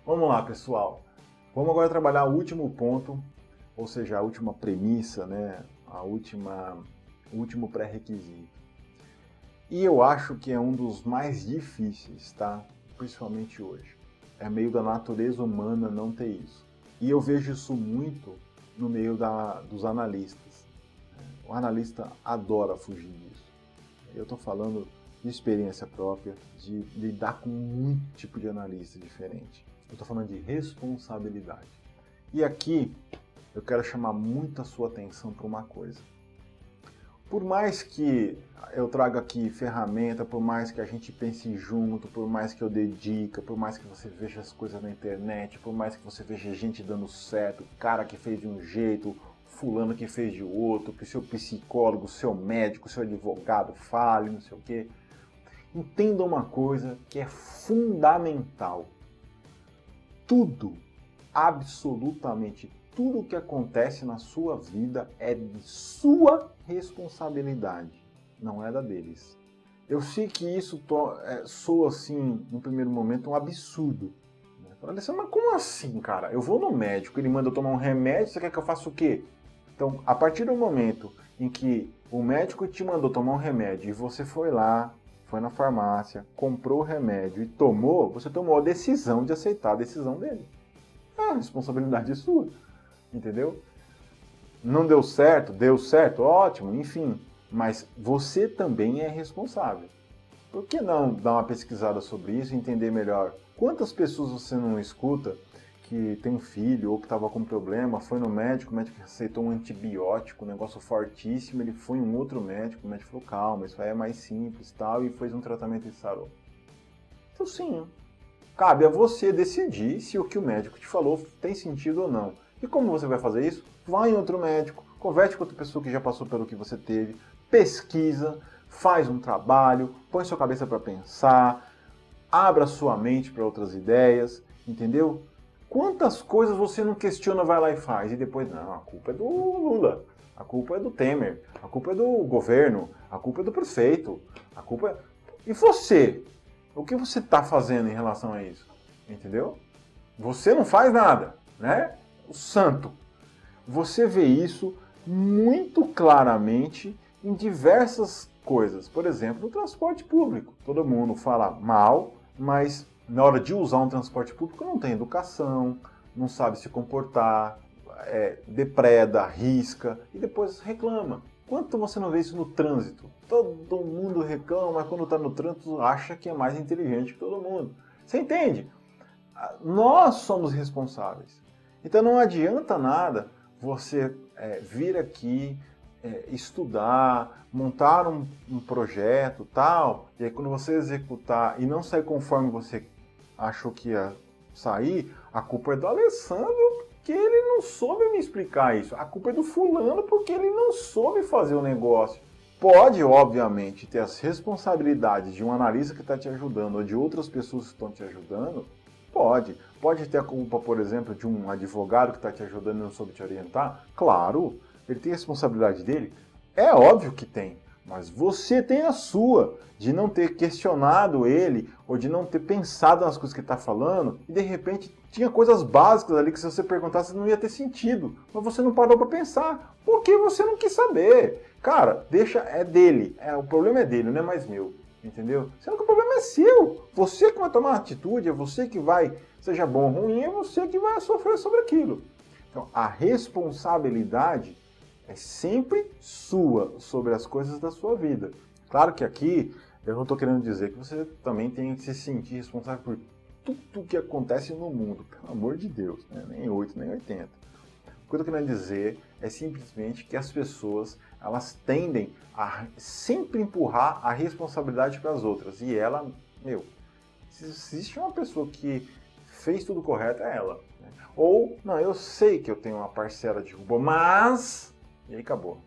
Vamos lá, pessoal. Vamos agora trabalhar o último ponto, ou seja, a última premissa, né? O último pré-requisito. E eu acho que é um dos mais difíceis, tá? Principalmente hoje. É meio da natureza humana não ter isso. E eu vejo isso muito no meio dos analistas. O analista adora fugir disso. Eu estou falando de experiência própria, de lidar com muito tipo de analista diferente. Eu estou falando de responsabilidade. E aqui eu quero chamar muito a sua atenção para uma coisa. Por mais que eu traga aqui ferramenta, por mais que a gente pense junto, por mais que eu dê dica, por mais que você veja as coisas na internet, por mais que você veja gente dando certo, cara que fez de um jeito, fulano que fez de outro, que o seu psicólogo, o seu médico, o seu advogado fale, não sei o quê. Entenda uma coisa que é fundamental. Tudo, absolutamente tudo que acontece na sua vida é de sua responsabilidade, não é da deles. Eu sei que isso soa assim, no primeiro momento, um absurdo. Fala assim, mas como assim, cara? Eu vou no médico, ele manda eu tomar um remédio, você quer que eu faça o quê? Então, a partir do momento em que o médico te mandou tomar um remédio e você foi lá, foi na farmácia, comprou o remédio e tomou, você tomou a decisão de aceitar a decisão dele. A responsabilidade é sua. Entendeu? Não deu certo, ótimo, enfim. Mas você também é responsável. Por que não dar uma pesquisada sobre isso e entender melhor? Quantas pessoas você não escuta que tem um filho ou que estava com problema, foi no médico, o médico aceitou um antibiótico, um negócio fortíssimo, ele foi em um outro médico, o médico falou, calma, isso aí é mais simples e tal, e fez um tratamento e sarou. Então sim, cabe a você decidir se o que o médico te falou tem sentido ou não. E como você vai fazer isso? Vai em outro médico, converse com outra pessoa que já passou pelo que você teve, pesquisa, faz um trabalho, põe sua cabeça para pensar, abra sua mente para outras ideias, entendeu? Quantas coisas você não questiona, vai lá e faz, e depois, não, a culpa é do Lula, a culpa é do Temer, a culpa é do governo, a culpa é do prefeito, a culpa é... E você? O que você está fazendo em relação a isso? Entendeu? Você não faz nada, né? O santo. Você vê isso muito claramente em diversas coisas. Por exemplo, no transporte público. Todo mundo fala mal, mas na hora de usar um transporte público não tem educação, não sabe se comportar, depreda, arrisca e depois reclama. Quanto você não vê isso no trânsito? Todo mundo reclama, mas quando está no trânsito acha que é mais inteligente que todo mundo. Você entende? Nós somos responsáveis. Então não adianta nada você vir aqui, estudar, montar um projeto tal, e aí quando você executar e não sair conforme você achou que ia sair, a culpa é do Alessandro porque ele não soube me explicar isso. A culpa é do fulano porque ele não soube fazer o negócio. Pode, obviamente, ter as responsabilidades de um analista que está te ajudando ou de outras pessoas que estão te ajudando. Pode. Pode ter a culpa, por exemplo, de um advogado que está te ajudando e não soube te orientar. Claro, ele tem a responsabilidade dele. É óbvio que tem. Mas você tem a sua, de não ter questionado ele, ou de não ter pensado nas coisas que ele está falando, e de repente tinha coisas básicas ali que se você perguntasse não ia ter sentido, mas você não parou para pensar, porque você não quis saber. Cara, deixa, é dele, o problema é dele, não é mais meu, entendeu? Sendo que o problema é seu, você que vai tomar atitude, é você que vai, seja bom ou ruim, é você que vai sofrer sobre aquilo. Então, a responsabilidade é sempre sua sobre as coisas da sua vida. Claro que aqui eu não estou querendo dizer que você também tem que se sentir responsável por tudo que acontece no mundo, pelo amor de Deus, né? Nem 8, nem 80. O que eu estou querendo dizer é simplesmente que as pessoas elas tendem a sempre empurrar a responsabilidade para as outras. E ela, se existe uma pessoa que fez tudo correto, é ela. Né? Ou, não, eu sei que eu tenho uma parcela de culpa, mas... E aí acabou.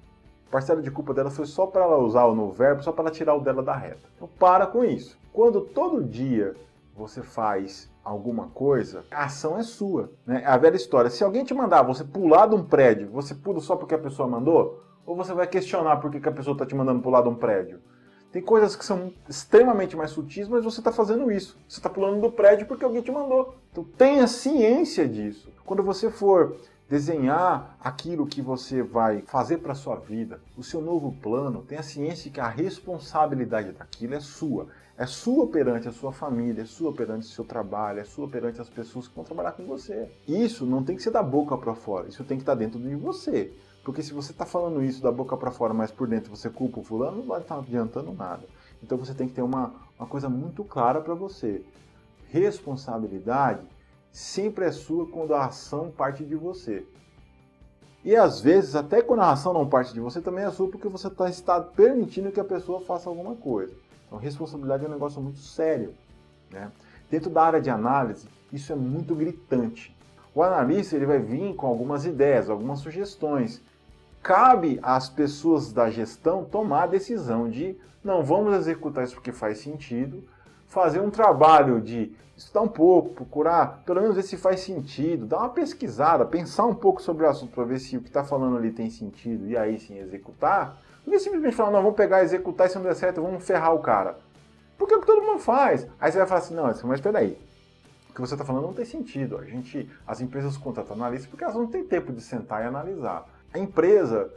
A parcela de culpa dela foi só para ela usar no verbo, só para ela tirar o dela da reta. Então para com isso. Quando todo dia você faz alguma coisa, a ação é sua. Né? É a velha história. Se alguém te mandar você pular de um prédio, você pula só porque a pessoa mandou? Ou você vai questionar por que a pessoa está te mandando pular de um prédio? Tem coisas que são extremamente mais sutis, mas você está fazendo isso. Você está pulando do prédio porque alguém te mandou. Então tenha ciência disso. Quando você for desenhar aquilo que você vai fazer para a sua vida, o seu novo plano, tenha ciência que a responsabilidade daquilo é sua. É sua perante a sua família, é sua perante o seu trabalho, é sua perante as pessoas que vão trabalhar com você. Isso não tem que ser da boca para fora, isso tem que estar dentro de você. Porque se você está falando isso da boca para fora, mas por dentro você culpa o fulano, não vai estar adiantando nada. Então você tem que ter uma coisa muito clara para você. Responsabilidade sempre é sua quando a ação parte de você. E às vezes, até quando a ação não parte de você, também é sua porque você está permitindo que a pessoa faça alguma coisa. Então, responsabilidade é um negócio muito sério, né? Dentro da área de análise, isso é muito gritante. O analista ele vai vir com algumas ideias, algumas sugestões. Cabe às pessoas da gestão tomar a decisão de não, vamos executar isso porque faz sentido, fazer um trabalho de estudar um pouco, procurar, pelo menos ver se faz sentido, dar uma pesquisada, pensar um pouco sobre o assunto para ver se o que está falando ali tem sentido e aí sim executar. Não é simplesmente falar, não, vamos pegar, executar, e se não der certo, vamos ferrar o cara. Porque é o que todo mundo faz. Aí você vai falar assim, não, mas peraí, o que você está falando não tem sentido. As empresas contratam analistas porque elas não têm tempo de sentar e analisar. A empresa,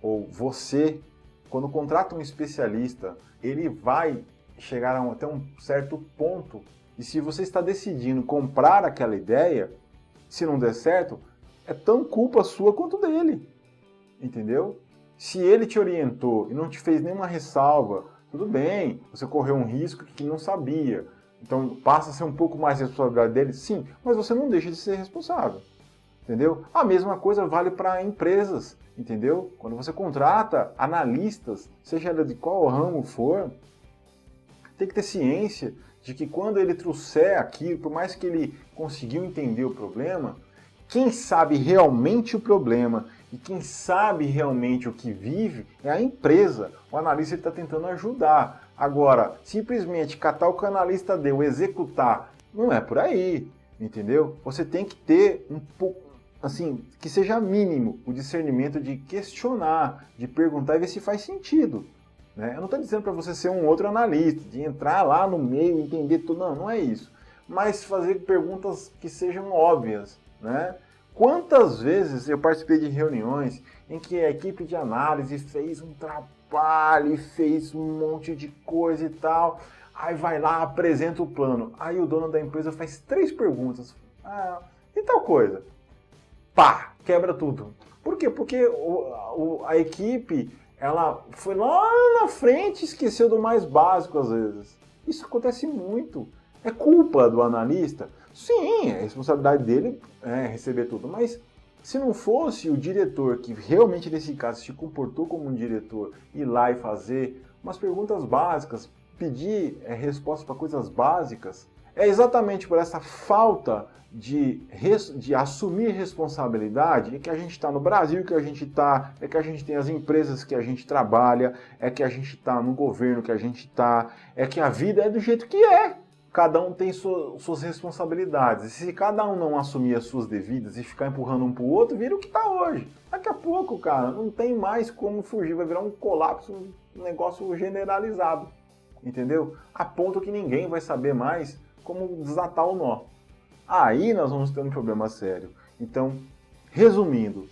ou você, quando contrata um especialista, ele vai chegar até um certo ponto. E se você está decidindo comprar aquela ideia, se não der certo, é tão culpa sua quanto dele. Entendeu? Se ele te orientou e não te fez nenhuma ressalva, tudo bem, você correu um risco que não sabia. Então passa a ser um pouco mais responsabilidade dele, sim, mas você não deixa de ser responsável. Entendeu? A mesma coisa vale para empresas, entendeu? Quando você contrata analistas, seja ela de qual ramo for, tem que ter ciência de que quando ele trouxer aquilo, por mais que ele conseguiu entender o problema, quem sabe realmente o problema e quem sabe realmente o que vive é a empresa. O analista está tentando ajudar. Agora, simplesmente catar o que o analista deu, executar, não é por aí, entendeu? Você tem que ter um pouco, assim, que seja mínimo o discernimento de questionar, de perguntar e ver se faz sentido. Né? Eu não estou dizendo para você ser um outro analista, de entrar lá no meio, entender tudo, não é isso. Mas fazer perguntas que sejam óbvias, né? Quantas vezes eu participei de reuniões em que a equipe de análise fez um trabalho e fez um monte de coisa e tal, aí vai lá, apresenta o plano, aí o dono da empresa faz 3 perguntas, e tal coisa, pá, quebra tudo. Por quê? Porque a equipe, ela foi lá na frente e esqueceu do mais básico às vezes. Isso acontece muito. É culpa do analista? Sim, é responsabilidade dele receber tudo, mas se não fosse o diretor, que realmente nesse caso se comportou como um diretor, ir lá e fazer umas perguntas básicas, pedir respostas para coisas básicas, é exatamente por essa falta de assumir responsabilidade é que a gente está no Brasil, que a gente está, é que a gente tem as empresas que a gente trabalha, é que a gente está no governo que a gente está, é que a vida é do jeito que é. Cada um tem suas responsabilidades. E se cada um não assumir as suas devidas e ficar empurrando um para o outro, vira o que está hoje. Daqui a pouco, cara, não tem mais como fugir. Vai virar um colapso, um negócio generalizado. Entendeu? A ponto que ninguém vai saber mais como desatar o nó. Aí nós vamos ter um problema sério. Então, resumindo,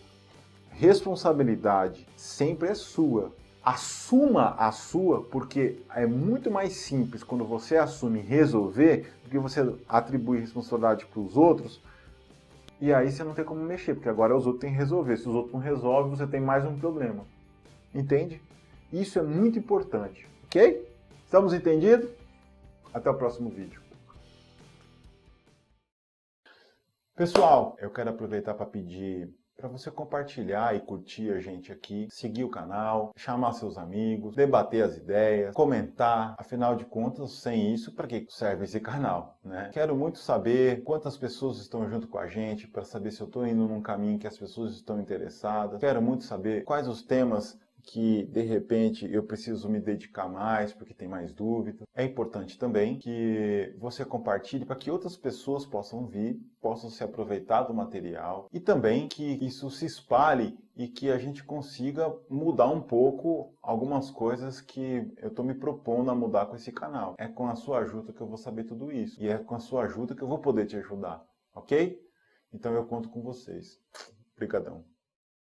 responsabilidade sempre é sua. Assuma a sua, porque é muito mais simples quando você assume resolver do que você atribui responsabilidade para os outros. E aí você não tem como mexer, porque agora os outros têm que resolver. Se os outros não resolvem, você tem mais um problema. Entende? Isso é muito importante, ok? Estamos entendidos? Até o próximo vídeo. Pessoal, eu quero aproveitar para pedir para você compartilhar e curtir a gente aqui, seguir o canal, chamar seus amigos, debater as ideias, comentar. Afinal de contas, sem isso, para que serve esse canal, né? Quero muito saber quantas pessoas estão junto com a gente, para saber se eu estou indo num caminho que as pessoas estão interessadas. Quero muito saber quais os temas que de repente eu preciso me dedicar mais porque tem mais dúvidas. É importante também que você compartilhe para que outras pessoas possam vir, possam se aproveitar do material e também que isso se espalhe e que a gente consiga mudar um pouco algumas coisas que eu estou me propondo a mudar com esse canal. É com a sua ajuda que eu vou saber tudo isso e é com a sua ajuda que eu vou poder te ajudar, ok? Então eu conto com vocês. Obrigadão.